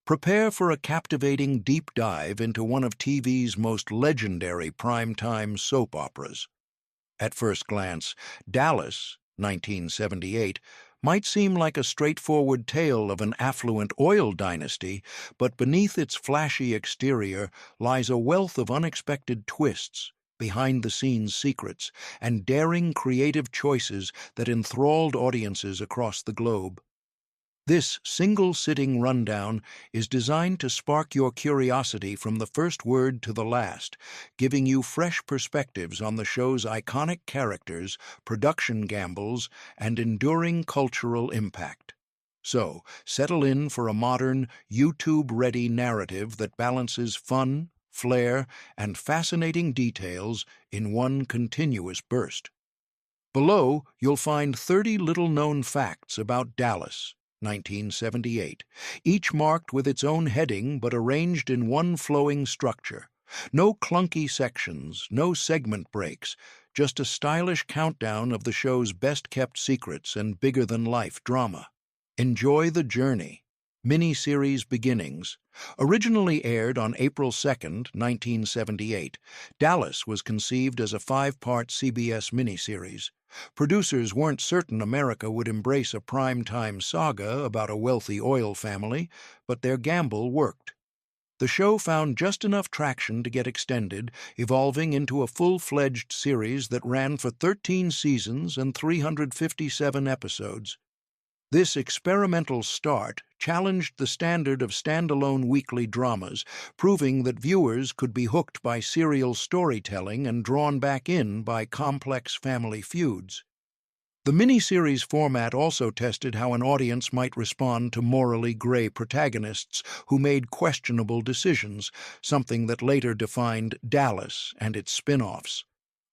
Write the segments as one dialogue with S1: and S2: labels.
S1: Prepare for a captivating deep dive into one of TV's most legendary primetime soap operas. At first glance, Dallas, 1978, might seem like a straightforward tale of an affluent oil dynasty, but beneath its flashy exterior lies a wealth of unexpected twists, behind-the-scenes secrets, and daring creative choices that enthralled audiences across the globe. This single-sitting rundown is designed to spark your curiosity from the first word to the last, giving you fresh perspectives on the show's iconic characters, production gambles, and enduring cultural impact. So, settle in for a modern, YouTube-ready narrative that balances fun, flair, and fascinating details in one continuous burst. Below, you'll find 30 little-known facts about Dallas, 1978, each marked with its own heading but arranged in one flowing structure. No clunky sections, no segment breaks, just a stylish countdown of the show's best-kept secrets and bigger-than-life drama. Enjoy the journey. Mini-series Beginnings. Originally aired on April 2, 1978, Dallas was conceived as a 5-part CBS miniseries. Producers weren't certain America would embrace a prime-time saga about a wealthy oil family, but their gamble worked. The show found just enough traction to get extended, evolving into a full-fledged series that ran for 13 seasons and 357 episodes. This experimental start challenged the standard of standalone weekly dramas, proving that viewers could be hooked by serial storytelling and drawn back in by complex family feuds. The miniseries format also tested how an audience might respond to morally gray protagonists who made questionable decisions, something that later defined Dallas and its spin-offs.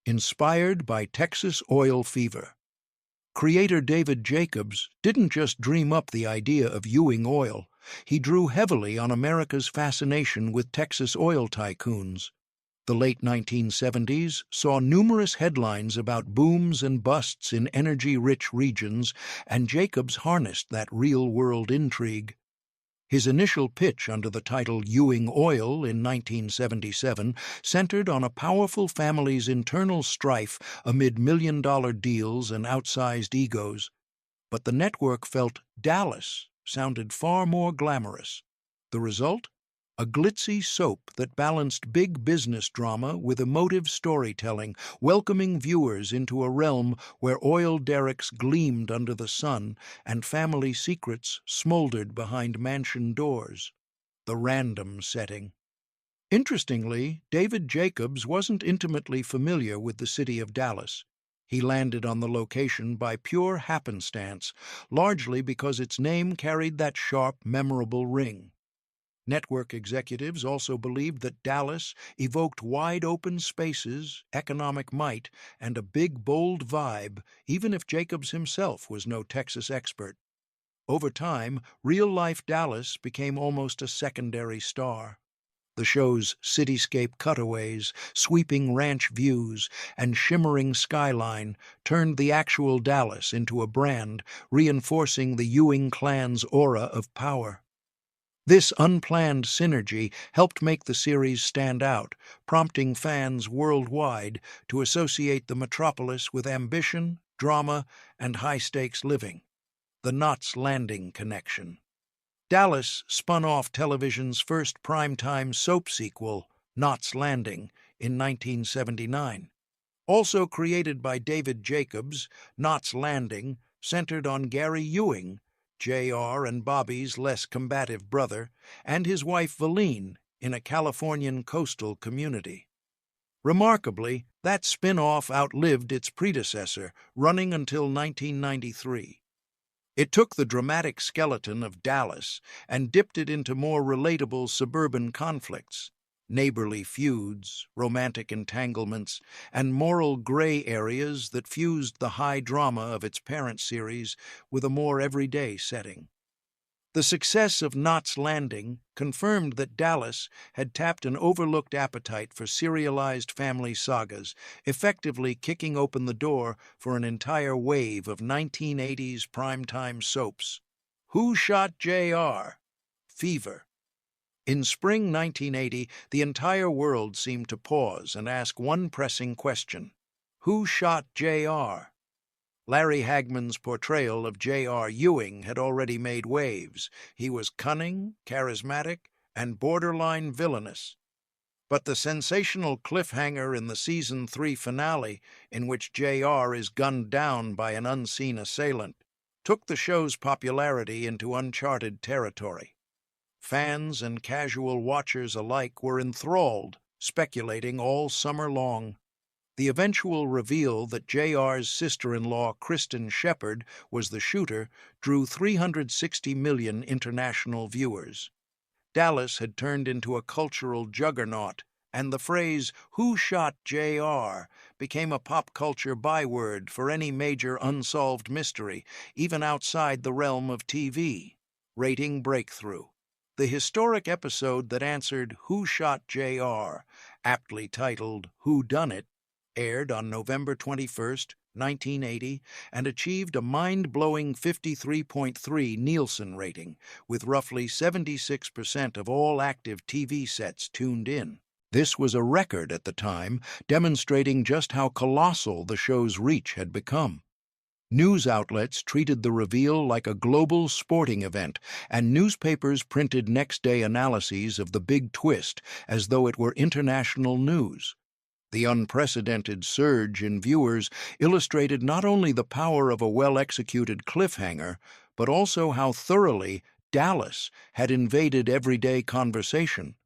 S1: Inspired by Texas oil fever. Creator David Jacobs didn't just dream up the idea of Ewing oil, he drew heavily on America's fascination with Texas oil tycoons. The late 1970s saw numerous headlines about booms and busts in energy-rich regions, and Jacobs harnessed that real-world intrigue. His initial pitch under the title Ewing Oil in 1977 centered on a powerful family's internal strife amid million-dollar deals and outsized egos. But the network felt Dallas sounded far more glamorous. The result? A glitzy soap that balanced big business drama with emotive storytelling, welcoming viewers into a realm where oil derricks gleamed under the sun and family secrets smoldered behind mansion doors. The random setting. Interestingly, David Jacobs wasn't intimately familiar with the city of Dallas. He landed on the location by pure happenstance, largely because its name carried that sharp, memorable ring. Network executives also believed that Dallas evoked wide-open spaces, economic might, and a big, bold vibe, even if Jacobs himself was no Texas expert. Over time, real-life Dallas became almost a secondary star. The show's cityscape cutaways, sweeping ranch views, and shimmering skyline turned the actual Dallas into a brand, reinforcing the Ewing clan's aura of power. This unplanned synergy helped make the series stand out, prompting fans worldwide to associate the metropolis with ambition, drama, and high-stakes living. The Knots Landing connection. Dallas spun off television's first primetime soap sequel, Knots Landing, in 1979. Also created by David Jacobs, Knots Landing centered on Gary Ewing, J.R. and Bobby's less combative brother, and his wife Valine in a Californian coastal community. Remarkably, that spin-off outlived its predecessor, running until 1993. It took the dramatic skeleton of Dallas and dipped it into more relatable suburban conflicts, neighborly feuds, romantic entanglements, and moral gray areas that fused the high drama of its parent series with a more everyday setting. The success of Knots Landing confirmed that Dallas had tapped an overlooked appetite for serialized family sagas, effectively kicking open the door for an entire wave of 1980s primetime soaps. Who Shot J.R.? Fever. In spring 1980, the entire world seemed to pause and ask one pressing question: who shot J.R.? Larry Hagman's portrayal of J.R. Ewing had already made waves. He was cunning, charismatic, and borderline villainous. But the sensational cliffhanger in the season 3 finale, in which J.R. is gunned down by an unseen assailant, took the show's popularity into uncharted territory. Fans and casual watchers alike were enthralled, speculating all summer long. The eventual reveal that J.R.'s sister-in-law, Kristen Shepherd, was the shooter drew 360 million international viewers. Dallas had turned into a cultural juggernaut, and the phrase, "Who shot J.R.?" became a pop culture byword for any major unsolved mystery, even outside the realm of TV. Rating breakthrough. The historic episode that answered "Who shot J.R.?", aptly titled "Who Done It?", aired on November 21st, 1980, and achieved a mind-blowing 53.3 Nielsen rating, with roughly 76% of all active TV sets tuned in. This was a record at the time, demonstrating just how colossal the show's reach had become. News outlets treated the reveal like a global sporting event, and newspapers printed next-day analyses of the big twist as though it were international news. The unprecedented surge in viewers illustrated not only the power of a well-executed cliffhanger, but also how thoroughly Dallas had invaded everyday conversation.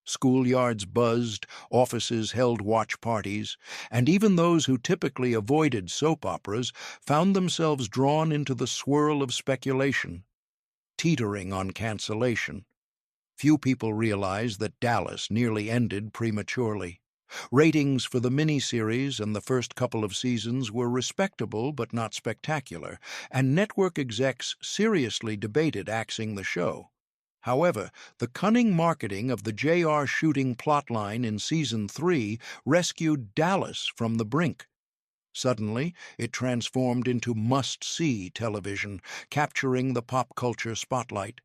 S1: Schoolyards buzzed, offices held watch parties, and even those who typically avoided soap operas found themselves drawn into the swirl of speculation, teetering on cancellation. Few people realized that Dallas nearly ended prematurely. Ratings for the miniseries and the first couple of seasons were respectable but not spectacular, and network execs seriously debated axing the show. However, the cunning marketing of the J.R. shooting plotline in Season 3 rescued Dallas from the brink. Suddenly, it transformed into must-see television, capturing the pop culture spotlight.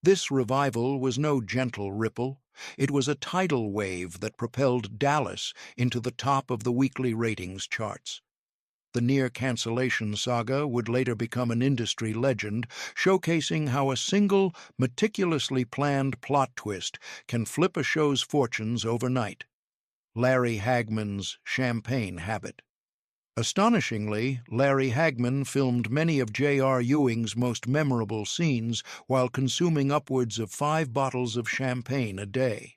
S1: This revival was no gentle ripple. It was a tidal wave that propelled Dallas into the top of the weekly ratings charts. The near-cancellation saga would later become an industry legend, showcasing how a single, meticulously planned plot twist can flip a show's fortunes overnight. Larry Hagman's champagne habit. Astonishingly, Larry Hagman filmed many of J.R. Ewing's most memorable scenes while consuming upwards of 5 bottles of champagne a day.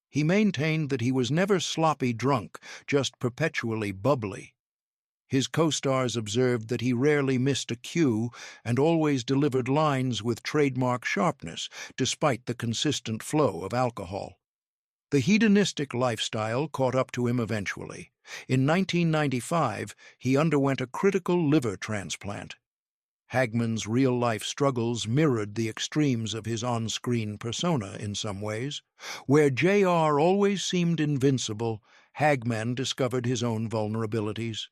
S1: He maintained that he was never sloppy drunk, just perpetually bubbly. His co-stars observed that he rarely missed a cue and always delivered lines with trademark sharpness, despite the consistent flow of alcohol. The hedonistic lifestyle caught up to him eventually. In 1995, he underwent a critical liver transplant. Hagman's real-life struggles mirrored the extremes of his on-screen persona in some ways. Where J.R. always seemed invincible, Hagman discovered his own vulnerabilities.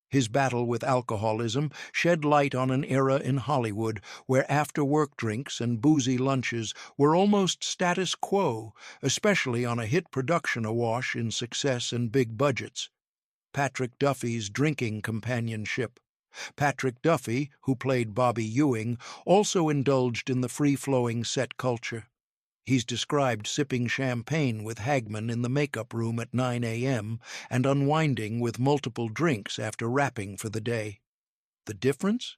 S1: His battle with alcoholism shed light on an era in Hollywood where after-work drinks and boozy lunches were almost status quo, especially on a hit production awash in success and big budgets. Patrick Duffy's drinking companionship. Patrick Duffy, who played Bobby Ewing, also indulged in the free-flowing set culture. He's described sipping champagne with Hagman in the makeup room at 9 a.m. and unwinding with multiple drinks after wrapping for the day. The difference?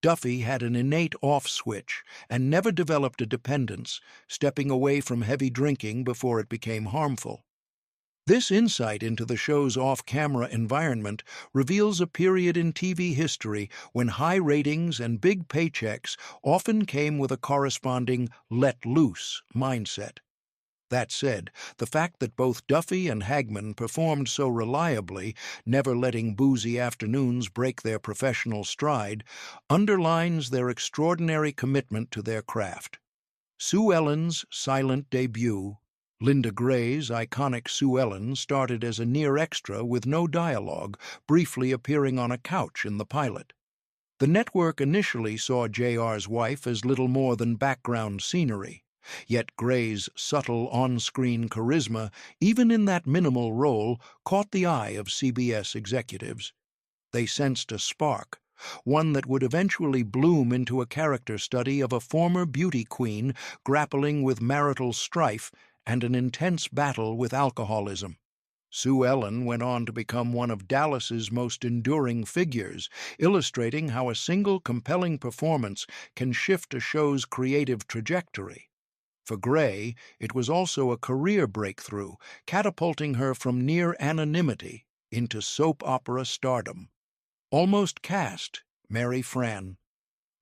S1: Duffy had an innate off switch and never developed a dependence, stepping away from heavy drinking before it became harmful. This insight into the show's off-camera environment reveals a period in TV history when high ratings and big paychecks often came with a corresponding let-loose mindset. That said, the fact that both Duffy and Hagman performed so reliably, never letting boozy afternoons break their professional stride, underlines their extraordinary commitment to their craft. Sue Ellen's silent debut. Linda Gray's iconic Sue Ellen started as a near extra with no dialogue, briefly appearing on a couch in the pilot. The network initially saw J.R.'s wife as little more than background scenery. Yet Gray's subtle on-screen charisma, even in that minimal role, caught the eye of CBS executives. They sensed a spark, one that would eventually bloom into a character study of a former beauty queen grappling with marital strife and an intense battle with alcoholism. Sue Ellen went on to become one of Dallas's most enduring figures, illustrating how a single compelling performance can shift a show's creative trajectory. For Gray, it was also a career breakthrough, catapulting her from near anonymity into soap opera stardom. Almost cast, Mary Fran.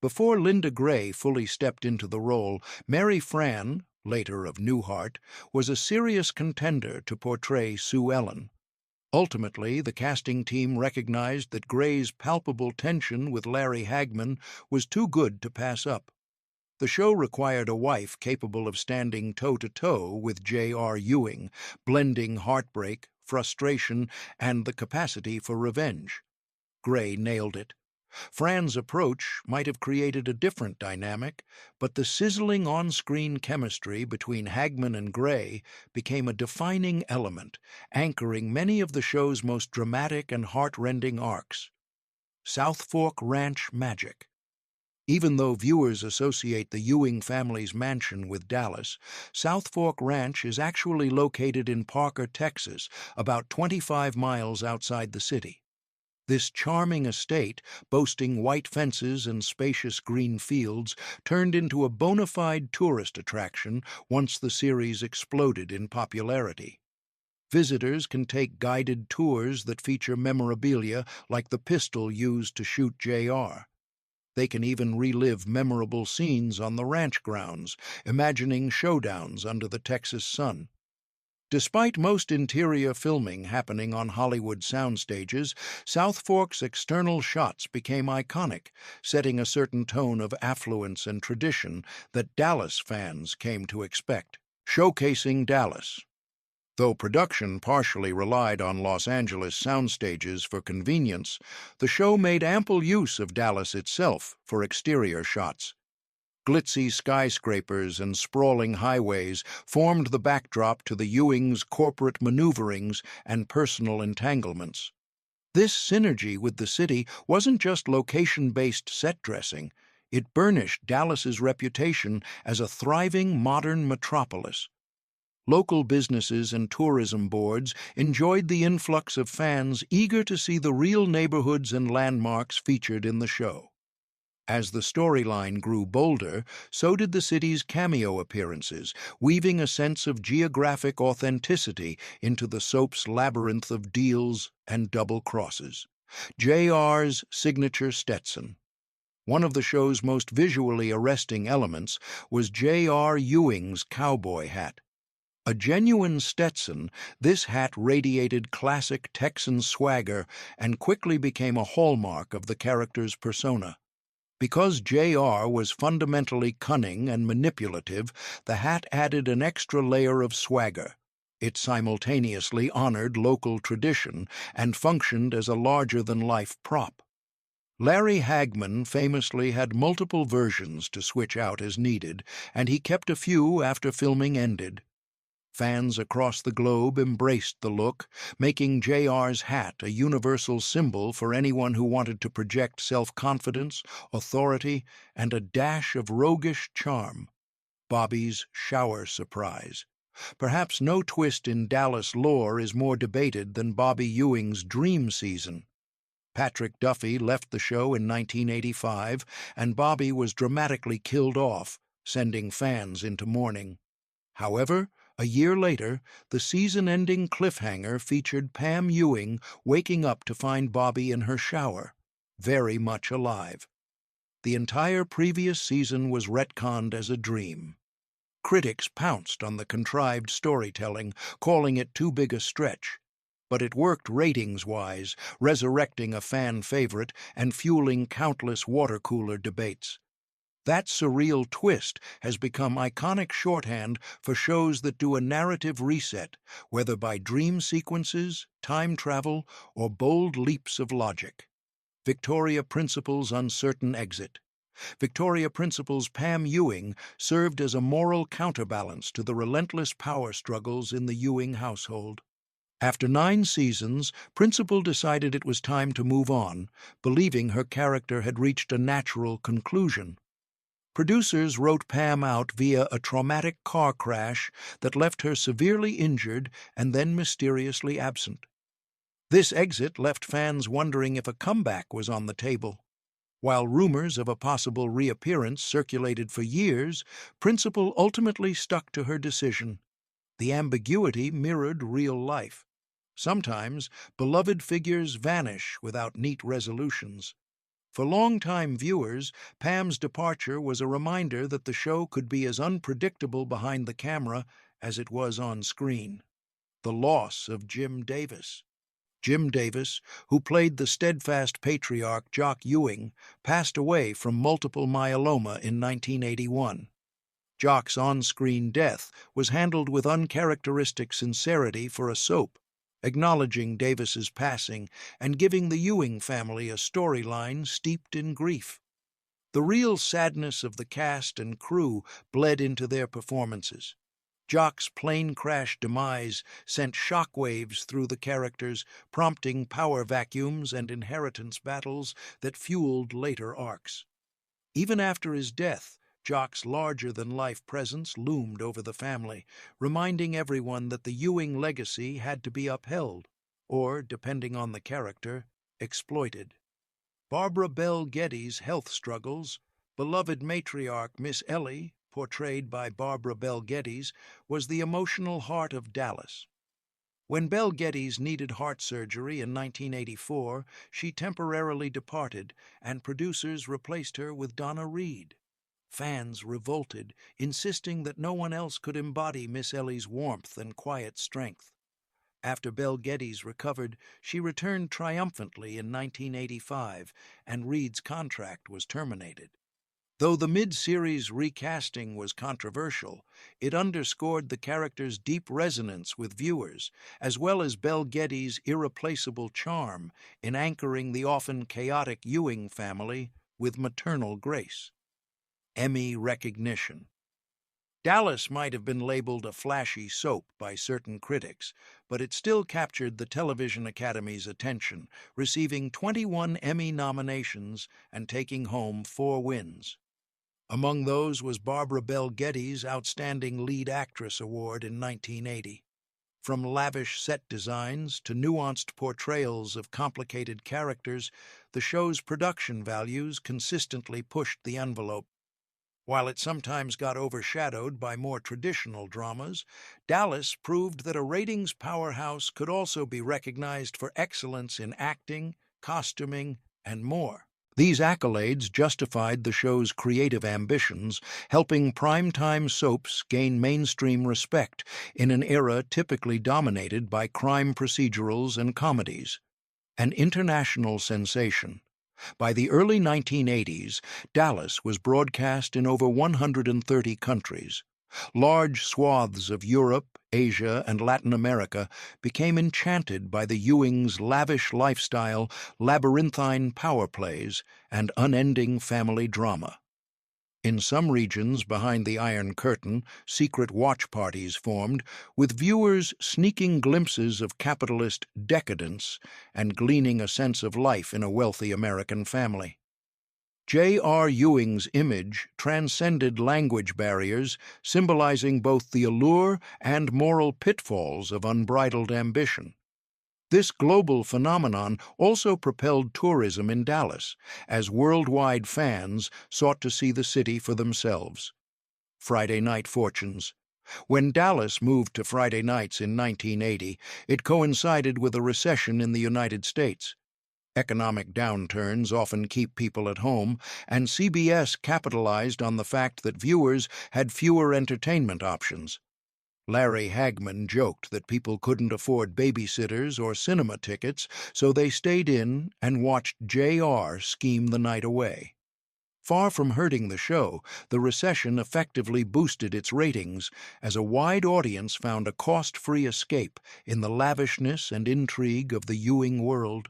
S1: Before Linda Gray fully stepped into the role, Mary Fran, later of Newhart, was a serious contender to portray Sue Ellen. Ultimately, the casting team recognized that Gray's palpable tension with Larry Hagman was too good to pass up. The show required a wife capable of standing toe-to-toe with J.R. Ewing, blending heartbreak, frustration, and the capacity for revenge. Gray nailed it. Fran's approach might have created a different dynamic, but the sizzling on-screen chemistry between Hagman and Gray became a defining element, anchoring many of the show's most dramatic and heart-rending arcs. South Fork Ranch magic. Even though viewers associate the Ewing family's mansion with Dallas, South Fork Ranch is actually located in Parker, Texas, about 25 miles outside the city. This charming estate, boasting white fences and spacious green fields, turned into a bona fide tourist attraction once the series exploded in popularity. Visitors can take guided tours that feature memorabilia like the pistol used to shoot J.R. They can even relive memorable scenes on the ranch grounds, imagining showdowns under the Texas sun. Despite most interior filming happening on Hollywood soundstages, South Fork's external shots became iconic, setting a certain tone of affluence and tradition that Dallas fans came to expect. Showcasing Dallas. Though production partially relied on Los Angeles soundstages for convenience, the show made ample use of Dallas itself for exterior shots. Glitzy skyscrapers and sprawling highways formed the backdrop to the Ewing's corporate maneuverings and personal entanglements. This synergy with the city wasn't just location-based set dressing, it burnished Dallas's reputation as a thriving modern metropolis. Local businesses and tourism boards enjoyed the influx of fans eager to see the real neighborhoods and landmarks featured in the show. As the storyline grew bolder, so did the city's cameo appearances, weaving a sense of geographic authenticity into the soap's labyrinth of deals and double crosses. J.R.'s signature Stetson. One of the show's most visually arresting elements was J.R. Ewing's cowboy hat. A genuine Stetson, this hat radiated classic Texan swagger and quickly became a hallmark of the character's persona. Because J.R. was fundamentally cunning and manipulative, the hat added an extra layer of swagger. It simultaneously honored local tradition and functioned as a larger-than-life prop. Larry Hagman famously had multiple versions to switch out as needed, and he kept a few after filming ended. Fans across the globe embraced the look, making J.R.'s hat a universal symbol for anyone who wanted to project self-confidence, authority, and a dash of roguish charm. Bobby's shower surprise. Perhaps no twist in Dallas lore is more debated than Bobby Ewing's dream season. Patrick Duffy left the show in 1985, and Bobby was dramatically killed off, sending fans into mourning. However, a year later, the season-ending cliffhanger featured Pam Ewing waking up to find Bobby in her shower, very much alive. The entire previous season was retconned as a dream. Critics pounced on the contrived storytelling, calling it too big a stretch. But it worked ratings-wise, resurrecting a fan favorite and fueling countless water-cooler debates. That surreal twist has become iconic shorthand for shows that do a narrative reset, whether by dream sequences, time travel, or bold leaps of logic. Victoria Principal's uncertain exit. Victoria Principal's Pam Ewing served as a moral counterbalance to the relentless power struggles in the Ewing household. After 9 seasons, Principal decided it was time to move on, believing her character had reached a natural conclusion. Producers wrote Pam out via a traumatic car crash that left her severely injured and then mysteriously absent. This exit left fans wondering if a comeback was on the table. While rumors of a possible reappearance circulated for years, Principal ultimately stuck to her decision. The ambiguity mirrored real life. Sometimes, beloved figures vanish without neat resolutions. For longtime viewers, Pam's departure was a reminder that the show could be as unpredictable behind the camera as it was on screen. The loss of Jim Davis. Jim Davis, who played the steadfast patriarch Jock Ewing, passed away from multiple myeloma in 1981. Jock's on-screen death was handled with uncharacteristic sincerity for a soap, acknowledging Davis's passing and giving the Ewing family a storyline steeped in grief. The real sadness of the cast and crew bled into their performances. Jock's plane crash demise sent shockwaves through the characters, prompting power vacuums and inheritance battles that fueled later arcs. Even after his death, Jock's larger-than-life presence loomed over the family, reminding everyone that the Ewing legacy had to be upheld, or, depending on the character, exploited. Barbara Bell Geddes' health struggles, beloved matriarch Miss Ellie, portrayed by Barbara Bell Geddes, was the emotional heart of Dallas. When Bell Geddes needed heart surgery in 1984, she temporarily departed, and producers replaced her with Donna Reed. Fans revolted, insisting that no one else could embody Miss Ellie's warmth and quiet strength. After Bell Geddes recovered, she returned triumphantly in 1985, and Reed's contract was terminated. Though the mid-series recasting was controversial, it underscored the character's deep resonance with viewers, as well as Bell Geddes' irreplaceable charm in anchoring the often chaotic Ewing family with maternal grace. Emmy recognition. Dallas might have been labeled a flashy soap by certain critics, but it still captured the Television Academy's attention, receiving 21 Emmy nominations and taking home 4 wins. Among those was Barbara Bell Geddes' Outstanding Lead Actress Award in 1980. From lavish set designs to nuanced portrayals of complicated characters, the show's production values consistently pushed the envelope. While it sometimes got overshadowed by more traditional dramas, Dallas proved that a ratings powerhouse could also be recognized for excellence in acting, costuming, and more. These accolades justified the show's creative ambitions, helping primetime soaps gain mainstream respect in an era typically dominated by crime procedurals and comedies. An international sensation. By the early 1980s, Dallas was broadcast in over 130 countries. Large swaths of Europe, Asia, and Latin America became enchanted by the Ewings' lavish lifestyle, labyrinthine power plays, and unending family drama. In some regions behind the Iron Curtain, secret watch parties formed, with viewers sneaking glimpses of capitalist decadence and gleaning a sense of life in a wealthy American family. J.R. Ewing's image transcended language barriers, symbolizing both the allure and moral pitfalls of unbridled ambition. This global phenomenon also propelled tourism in Dallas, as worldwide fans sought to see the city for themselves. Friday Night Fortunes. When Dallas moved to Friday nights in 1980, it coincided with a recession in the United States. Economic downturns often keep people at home, and CBS capitalized on the fact that viewers had fewer entertainment options. Larry Hagman joked that people couldn't afford babysitters or cinema tickets, so they stayed in and watched J.R. scheme the night away. Far from hurting the show, the recession effectively boosted its ratings as a wide audience found a cost-free escape in the lavishness and intrigue of the Ewing world.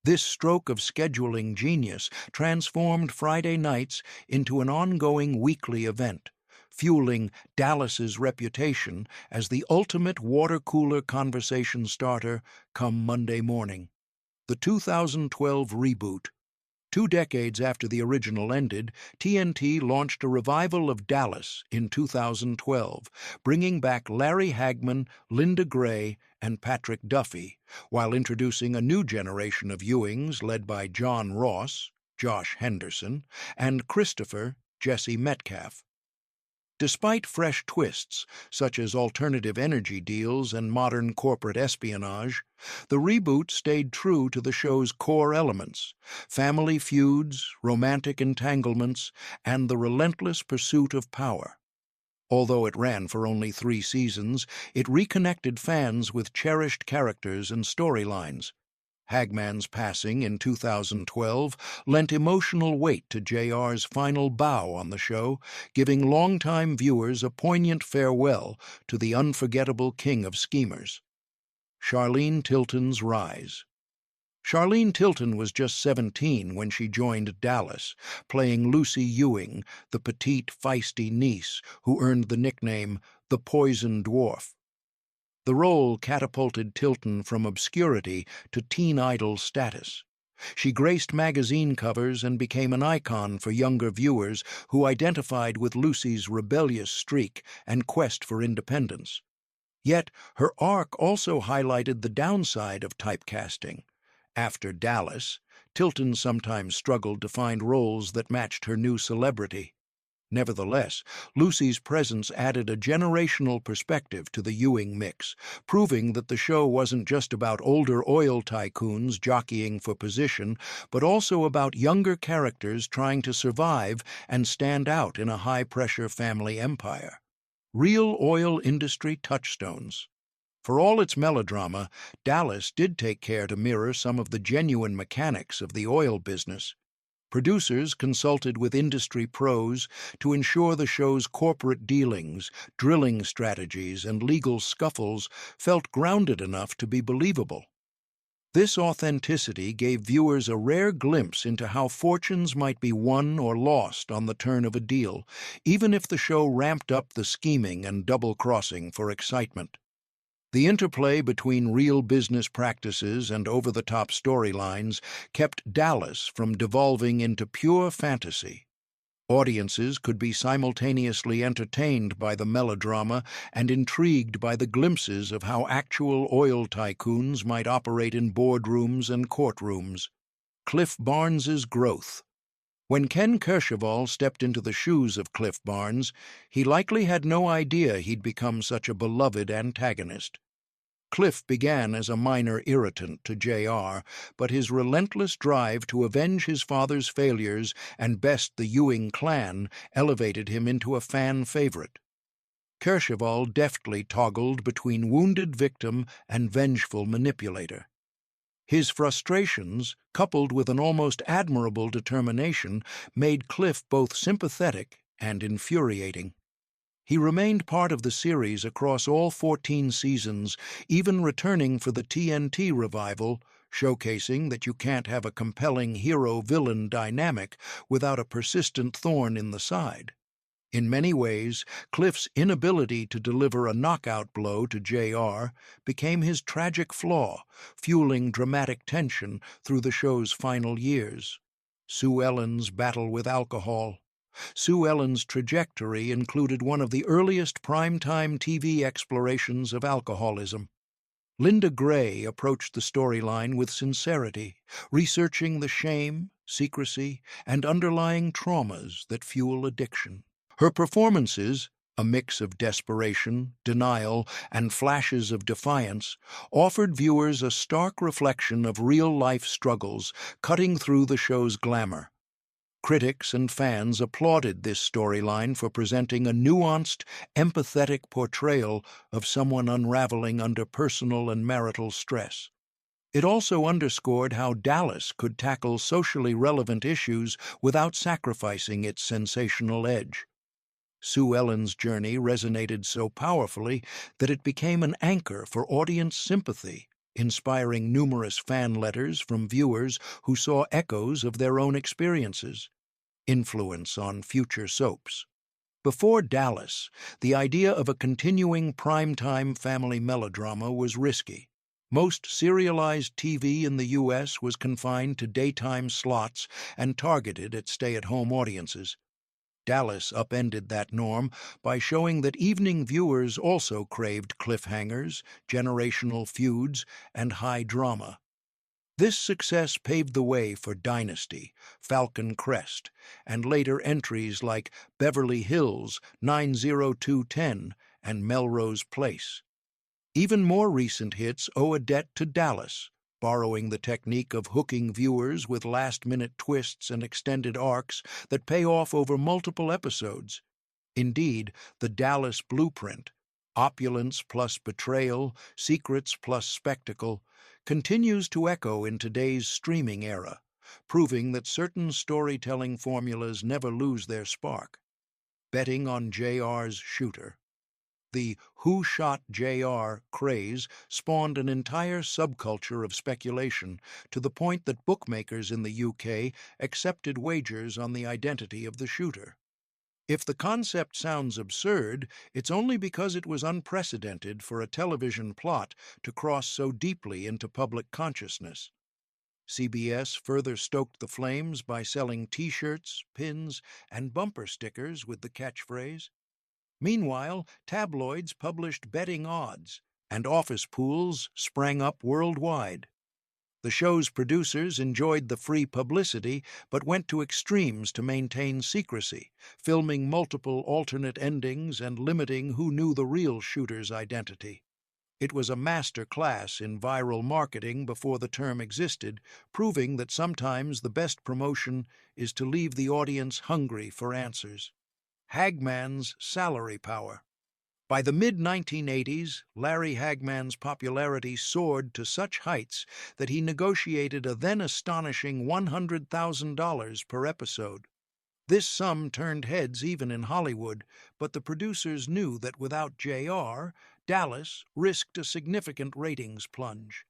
S1: This stroke of scheduling genius transformed Friday nights into an ongoing weekly event, fueling Dallas's reputation as the ultimate water-cooler conversation starter come Monday morning. The 2012 reboot. 2 decades after the original ended, TNT launched a revival of Dallas in 2012, bringing back Larry Hagman, Linda Gray, and Patrick Duffy, while introducing a new generation of Ewings led by John Ross, Josh Henderson, and Christopher Jesse Metcalf. Despite fresh twists, such as alternative energy deals and modern corporate espionage, the reboot stayed true to the show's core elements: family feuds, romantic entanglements, and the relentless pursuit of power. Although it ran for only 3 seasons, it reconnected fans with cherished characters and storylines. Hagman's passing in 2012 lent emotional weight to JR's final bow on the show, giving longtime viewers a poignant farewell to the unforgettable king of schemers. Charlene Tilton's rise. Charlene Tilton was just 17 when she joined Dallas, playing Lucy Ewing, the petite, feisty niece who earned the nickname the Poison Dwarf. The role catapulted Tilton from obscurity to teen idol status. She graced magazine covers and became an icon for younger viewers who identified with Lucy's rebellious streak and quest for independence. Yet her arc also highlighted the downside of typecasting. After Dallas, Tilton sometimes struggled to find roles that matched her new celebrity. Nevertheless, Lucy's presence added a generational perspective to the Ewing mix, proving that the show wasn't just about older oil tycoons jockeying for position, but also about younger characters trying to survive and stand out in a high-pressure family empire. Real oil industry touchstones. For all its melodrama, Dallas did take care to mirror some of the genuine mechanics of the oil business. Producers consulted with industry pros to ensure the show's corporate dealings, drilling strategies, and legal scuffles felt grounded enough to be believable. This authenticity gave viewers a rare glimpse into how fortunes might be won or lost on the turn of a deal, even if the show ramped up the scheming and double-crossing for excitement. The interplay between real business practices and over-the-top storylines kept Dallas from devolving into pure fantasy. Audiences could be simultaneously entertained by the melodrama and intrigued by the glimpses of how actual oil tycoons might operate in boardrooms and courtrooms. Cliff Barnes's growth. When Ken Kercheval stepped into the shoes of Cliff Barnes, he likely had no idea he'd become such a beloved antagonist. Cliff began as a minor irritant to JR, but his relentless drive to avenge his father's failures and best the Ewing clan elevated him into a fan favorite. Kercheval deftly toggled between wounded victim and vengeful manipulator. His frustrations, coupled with an almost admirable determination, made Cliff both sympathetic and infuriating. He remained part of the series across all 14 seasons, even returning for the TNT revival, showcasing that you can't have a compelling hero-villain dynamic without a persistent thorn in the side. In many ways, Cliff's inability to deliver a knockout blow to JR became his tragic flaw, fueling dramatic tension through the show's final years. Sue Ellen's battle with alcohol. Sue Ellen's trajectory included one of the earliest primetime TV explorations of alcoholism. Linda Gray approached the storyline with sincerity, researching the shame, secrecy, and underlying traumas that fuel addiction. Her performances, a mix of desperation, denial, and flashes of defiance, offered viewers a stark reflection of real-life struggles cutting through the show's glamour. Critics and fans applauded this storyline for presenting a nuanced, empathetic portrayal of someone unraveling under personal and marital stress. It also underscored how Dallas could tackle socially relevant issues without sacrificing its sensational edge. Sue Ellen's journey resonated so powerfully that it became an anchor for audience sympathy, inspiring numerous fan letters from viewers who saw echoes of their own experiences. Influence on future soaps. Before Dallas, the idea of a continuing primetime family melodrama was risky. Most serialized TV in the U.S. was confined to daytime slots and targeted at stay-at-home audiences. Dallas upended that norm by showing that evening viewers also craved cliffhangers, generational feuds, and high drama. This success paved the way for Dynasty, Falcon Crest, and later entries like Beverly Hills, 90210, and Melrose Place. Even more recent hits owe a debt to Dallas, borrowing the technique of hooking viewers with last-minute twists and extended arcs that pay off over multiple episodes. Indeed, the Dallas blueprint, opulence plus betrayal, secrets plus spectacle, continues to echo in today's streaming era, proving that certain storytelling formulas never lose their spark. Betting on JR's shooter. The "Who Shot JR" craze spawned an entire subculture of speculation to the point that bookmakers in the UK accepted wagers on the identity of the shooter. If the concept sounds absurd, it's only because it was unprecedented for a television plot to cross so deeply into public consciousness. CBS further stoked the flames by selling T-shirts, pins, and bumper stickers with the catchphrase. Meanwhile, tabloids published betting odds, and office pools sprang up worldwide. The show's producers enjoyed the free publicity, but went to extremes to maintain secrecy, filming multiple alternate endings and limiting who knew the real shooter's identity. It was a master class in viral marketing before the term existed, proving that sometimes the best promotion is to leave the audience hungry for answers. Hagman's salary power. By the mid-1980s, Larry Hagman's popularity soared to such heights that he negotiated a then astonishing $100,000 per episode. This sum turned heads even in Hollywood, but the producers knew that without JR, Dallas risked a significant ratings plunge.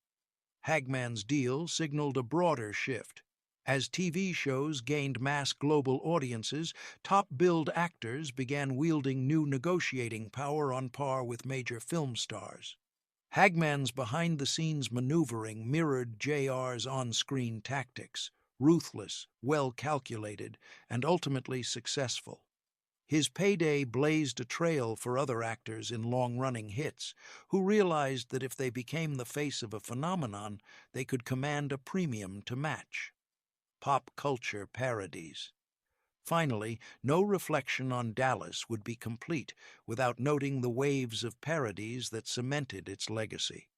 S1: Hagman's deal signaled a broader shift. As TV shows gained mass global audiences, top-billed actors began wielding new negotiating power on par with major film stars. Hagman's behind-the-scenes maneuvering mirrored JR's on-screen tactics, ruthless, well-calculated, and ultimately successful. His payday blazed a trail for other actors in long-running hits, who realized that if they became the face of a phenomenon, they could command a premium to match. Pop culture parodies. Finally, no reflection on Dallas would be complete without noting the waves of parodies that cemented its legacy.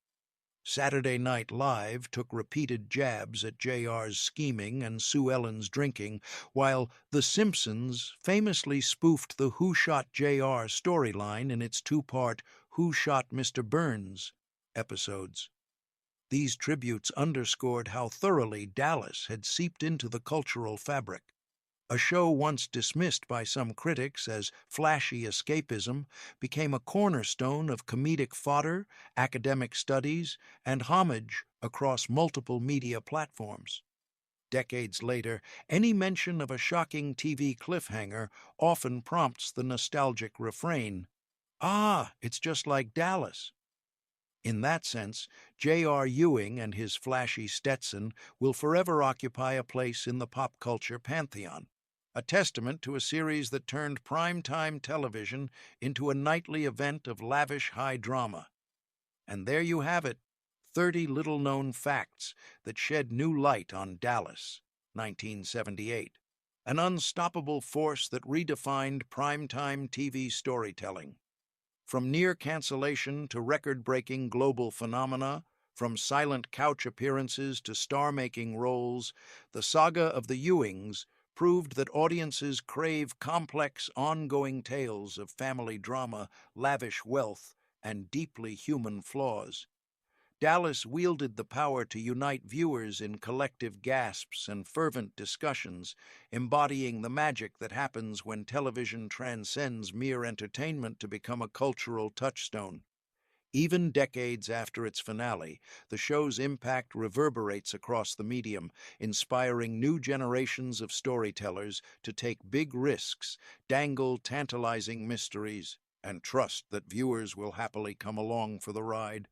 S1: Saturday Night Live took repeated jabs at JR's scheming and Sue Ellen's drinking, while The Simpsons famously spoofed the Who Shot JR storyline in its two-part Who Shot Mr. Burns episodes. These tributes underscored how thoroughly Dallas had seeped into the cultural fabric. A show once dismissed by some critics as flashy escapism became a cornerstone of comedic fodder, academic studies, and homage across multiple media platforms. Decades later, any mention of a shocking TV cliffhanger often prompts the nostalgic refrain, "Ah, it's just like Dallas." In that sense, J.R. Ewing and his flashy Stetson will forever occupy a place in the pop culture pantheon, a testament to a series that turned prime-time television into a nightly event of lavish high drama. And there you have it, 30 little-known facts that shed new light on Dallas, 1978, an unstoppable force that redefined prime-time TV storytelling. From near cancellation to record-breaking global phenomena, from silent couch appearances to star-making roles, the saga of the Ewings proved that audiences crave complex, ongoing tales of family drama, lavish wealth, and deeply human flaws. Dallas wielded the power to unite viewers in collective gasps and fervent discussions, embodying the magic that happens when television transcends mere entertainment to become a cultural touchstone. Even decades after its finale, the show's impact reverberates across the medium, inspiring new generations of storytellers to take big risks, dangle tantalizing mysteries, and trust that viewers will happily come along for the ride.